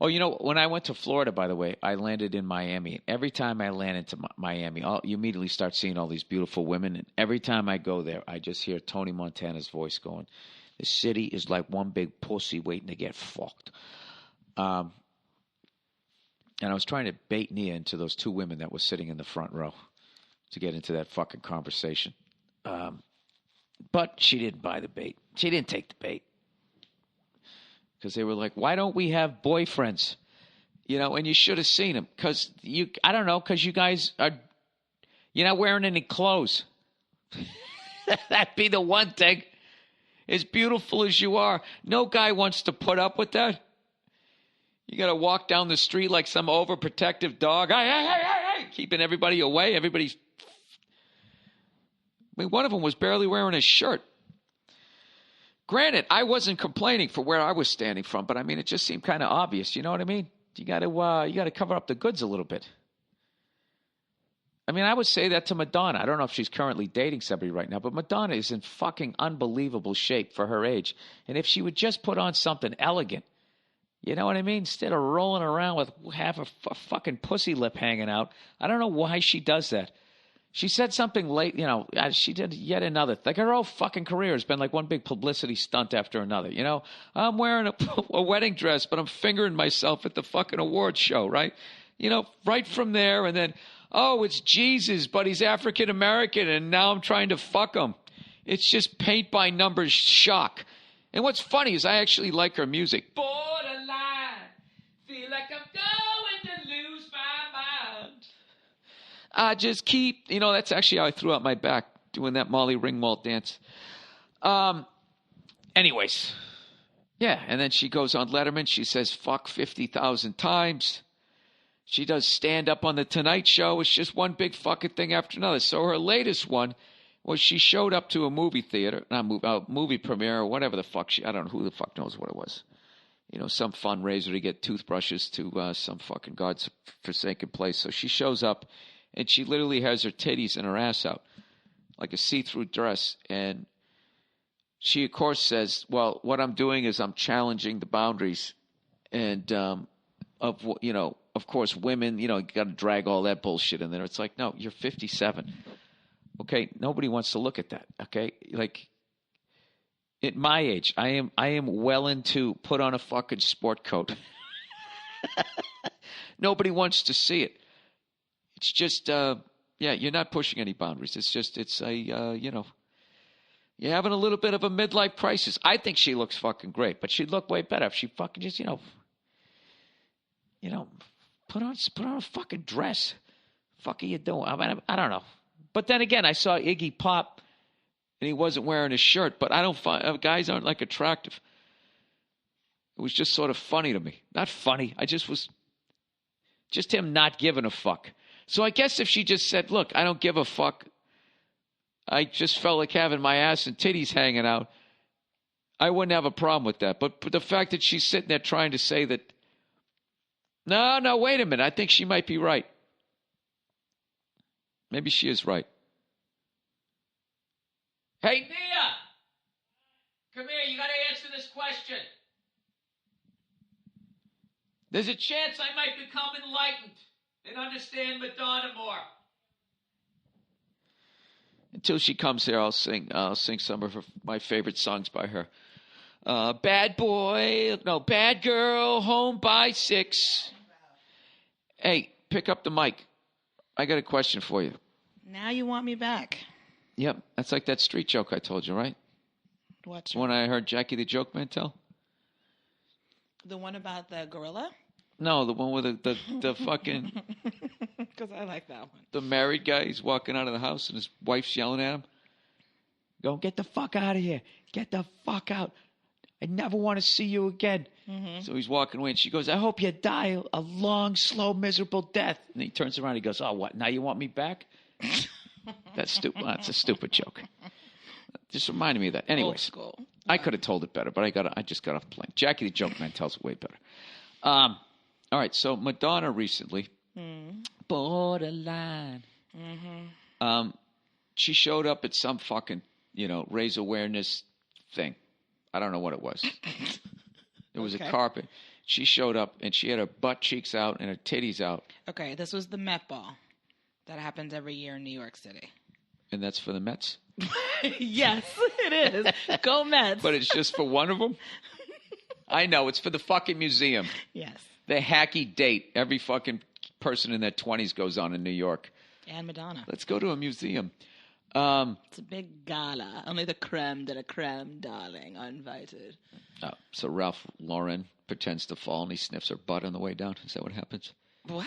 Oh, you know, when I went to Florida, by the way, I landed in Miami. Every time I land into Miami, you immediately start seeing all these beautiful women. And every time I go there, I just hear Tony Montana's voice going, "The city is like one big pussy waiting to get fucked." Um, and I was trying to bait Nia into those two women that were sitting in the front row to get into that fucking conversation. But she didn't buy the bait. She didn't take the bait. Because they were like, why don't we have boyfriends? You know, and you should have seen them. Because I don't know, because you guys you're not wearing any clothes. That'd be the one thing. As beautiful as you are, no guy wants to put up with that. You got to walk down the street like some overprotective dog. Hey, keeping everybody away. I mean, one of them was barely wearing a shirt. Granted, I wasn't complaining for where I was standing from, but I mean, it just seemed kind of obvious. You know what I mean? You got to cover up the goods a little bit. I mean, I would say that to Madonna. I don't know if she's currently dating somebody right now, but Madonna is in fucking unbelievable shape for her age. And if she would just put on something elegant, you know what I mean? Instead of rolling around with half a fucking pussy lip hanging out, I don't know why she does that. She said something late, you know, she did yet another. Like her whole fucking career has been like one big publicity stunt after another. You know, I'm wearing a wedding dress, but I'm fingering myself at the fucking awards show, right? You know, right from there. And then, oh, it's Jesus, but he's African American. And now I'm trying to fuck him. It's just paint by numbers shock. And what's funny is I actually like her music. Borderline, feel like I'm going to lose my mind. I just keep, you know, that's actually how I threw out my back doing that Molly Ringwald dance. Anyways, yeah, and then she goes on Letterman. She says fuck 50,000 times. She does stand up on the Tonight Show. It's just one big fucking thing after another. So her latest one was she showed up to a movie theater, movie premiere or whatever the fuck. I don't know who the fuck knows what it was. You know, some fundraiser to get toothbrushes to some fucking godforsaken place. So she shows up. And she literally has her titties and her ass out, like a see-through dress. And she, of course, says, well, what I'm doing is I'm challenging the boundaries. And, you know, of course, women, you know, you got to drag all that bullshit in there. It's like, no, you're 57. Okay? Nobody wants to look at that. Okay? Like, at my age, I am well into put on a fucking sport coat. Nobody wants to see it. It's just, yeah, you're not pushing any boundaries. It's a, you know, you're having a little bit of a midlife crisis. I think she looks fucking great, but she'd look way better if she fucking just, you know, put on a fucking dress. Fuck are you doing? I mean, I don't know. But then again, I saw Iggy Pop, and he wasn't wearing a shirt. But I don't find guys aren't like attractive. It was just sort of funny to me. Not funny. Just him not giving a fuck. So I guess if she just said, look, I don't give a fuck. I just felt like having my ass and titties hanging out. I wouldn't have a problem with that. But the fact that she's sitting there trying to say that, no, wait a minute. I think she might be right. Maybe she is right. Hey, Nia! Come here. You got to answer this question. There's a chance I might become enlightened and understand Madonna more. Until she comes here, I'll sing some of my favorite songs by her. Bad girl, home by 6. Hey, pick up the mic. I got a question for you. Now you want me back. Yep, that's like that street joke I told you, right? What? One I heard Jackie the Joke Man tell. The one about the gorilla? No, the one with the fucking... Because I like that one. The married guy, he's walking out of the house and his wife's yelling at him. Go, get the fuck out of here. Get the fuck out. I never want to see you again. Mm-hmm. So he's walking away and she goes, I hope you die a long, slow, miserable death. And he turns around and he goes, oh, what? Now you want me back? That's stupid. That's a stupid joke. Just reminded me of that. Anyways, school. I could have told it better, but I just got off the plane. Jackie the Joke Man tells it way better. All right, so Madonna recently, borderline. Mm-hmm. She showed up at some fucking, raise awareness thing. I don't know what it was. It was a carpet. She showed up, and she had her butt cheeks out and her titties out. Okay, this was the Met Ball that happens every year in New York City. And that's for the Mets? Yes, it is. Go Mets. But it's just for one of them? I know. It's for the fucking museum. Yes. The hacky date every fucking person in their 20s goes on in New York. And Madonna. Let's go to a museum. It's a big gala. Only the creme de la creme, darling, are invited. So Ralph Lauren pretends to fall and he sniffs her butt on the way down. Is that what happens? What?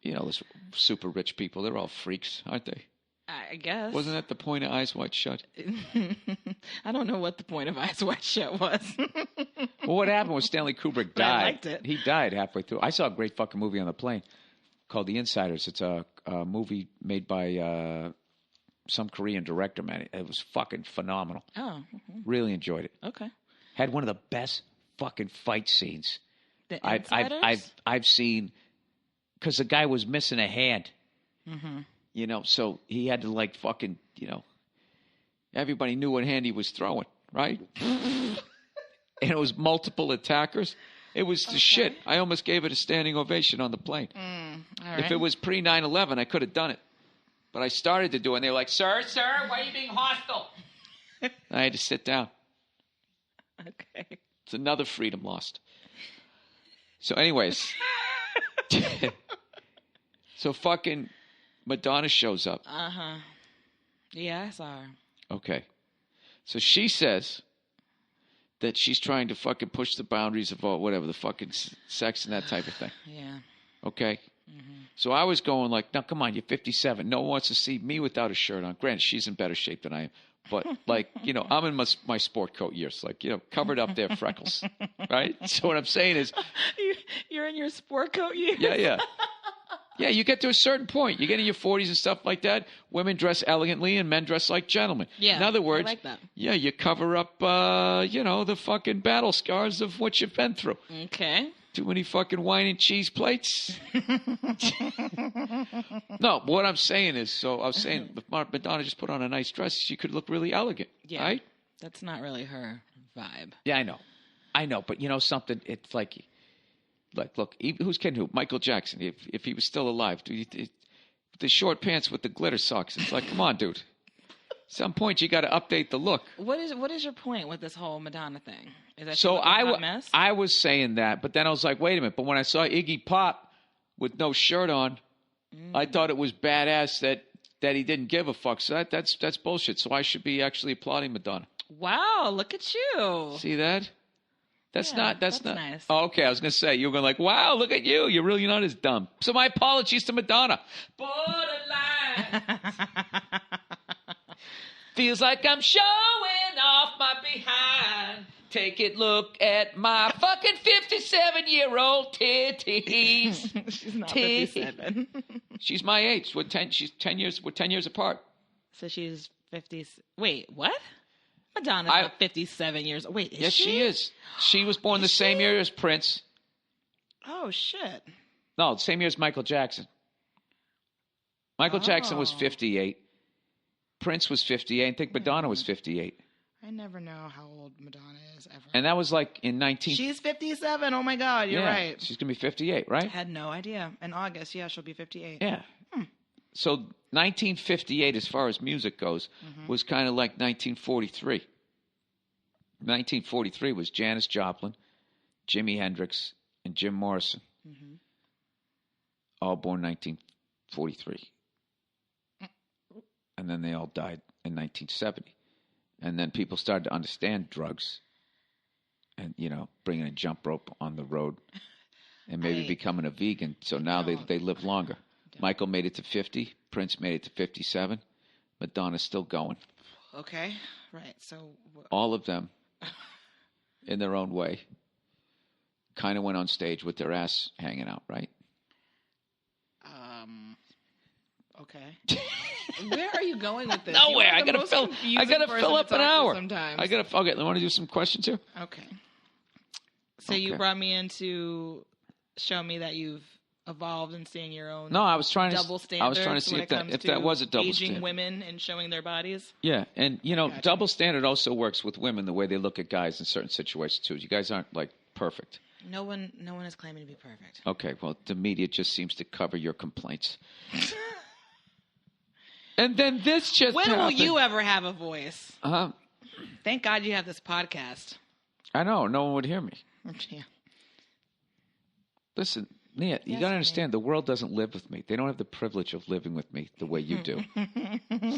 You know, those super rich people, they're all freaks, aren't they? I guess. Wasn't that the point of Eyes Wide Shut? I don't know what the point of Eyes Wide Shut was. Well, what happened was Stanley Kubrick died. I liked it. He died halfway through. I saw a great fucking movie on the plane called The Insiders. It's a movie made by some Korean director, man. It was fucking phenomenal. Oh. Really enjoyed it. Okay. Had one of the best fucking fight scenes I've seen, because the guy was missing a hand. Mm-hmm. You know, so he had to like fucking, you know, everybody knew what hand he was throwing, right? And it was multiple attackers. It was the shit. I almost gave it a standing ovation on the plane. All right. If it was pre 9/11, I could have done it. But I started to do it, and they were like, sir, why are you being hostile? I had to sit down. Okay. It's another freedom lost. So anyways. So fucking Madonna shows up. Uh-huh. Yeah, I saw her. Okay. So she says that she's trying to fucking push the boundaries of all, whatever, the fucking sex and that type of thing. Yeah. Okay? Mm-hmm. So I was going like, no, come on, you're 57. No one wants to see me without a shirt on. Granted, she's in better shape than I am. But, like, you know, I'm in my sport coat years. Like, you know, covered up their freckles. Right? So what I'm saying is. You're in your sport coat years? Yeah. Yeah, you get to a certain point. You get in your 40s and stuff like that. Women dress elegantly and men dress like gentlemen. Yeah, in other words, I like that. Yeah, you cover up, you know, the fucking battle scars of what you've been through. Okay. Too many fucking wine and cheese plates. No, but what I'm saying is, so I was saying, if Madonna just put on a nice dress, she could look really elegant. Yeah. Right? That's not really her vibe. Yeah, I know. But you know something? It's like look, who's kidding who? Michael Jackson, if he was still alive. The short pants with the glitter socks. It's like, come on, dude. At some point, you got to update the look. What is your point with this whole Madonna thing? Is that so mess? I was saying that, but then I was like, wait a minute. But when I saw Iggy Pop with no shirt on, I thought it was badass that he didn't give a fuck. So that's bullshit. So I should be actually applauding Madonna. Wow, look at you. See that? That's not nice. Oh, okay, I was going to say, you were going like, wow, look at you. You're really not as dumb. So my apologies to Madonna. Borderline. Feels like I'm showing off my behind. Take a look at my fucking 57-year-old titties. She's not 57. She's my age. We're 10 years apart. So she's 50. Wait, what? Madonna's not 57 years old. Wait, is yes, she is. She was born the same year as Prince. Oh, shit. No, the same year as Michael Jackson. Michael Jackson was 58. Prince was 58. I think Madonna was 58. I never know how old Madonna is ever. And that was like in 19... She's 57. Oh, my God. You're right. She's going to be 58, right? I had no idea. In August, she'll be 58. Yeah. So 1958, as far as music goes, was kind of like 1943. 1943 was Janis Joplin, Jimi Hendrix, and Jim Morrison. All born 1943. And then they all died in 1970. And then people started to understand drugs and, you know, bringing a jump rope on the road and maybe becoming a vegan. So now they live longer. Michael made it to 50. Prince made it to 57. Madonna's still going. Okay, right. So all of them, in their own way, kind of went on stage with their ass hanging out, right? Okay. Where are you going with this? Nowhere. I gotta fill up an hour. Sometimes. Okay, I want to do some questions here. Okay. So you brought me in to show me that you've evolved in seeing your own. No, I was trying to. Double standards. I was trying to see if that was a double aging standard. women and showing their bodies. Yeah, and you know, double standard also works with women the way they look at guys in certain situations too. You guys aren't like perfect. No one is claiming to be perfect. Okay, well, the media just seems to cover your complaints. And then this just When happened. will you ever have a voice? Uh-huh. Thank God you have this podcast. I know. No one would hear me. Yeah. Listen, Nia, you got to understand, the world doesn't live with me. They don't have the privilege of living with me the way you do.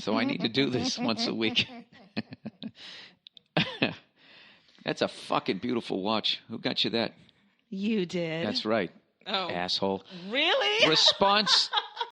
So I need to do this once a week. That's a fucking beautiful watch. Who got you that? You did. That's right. Oh. Asshole. Really? Response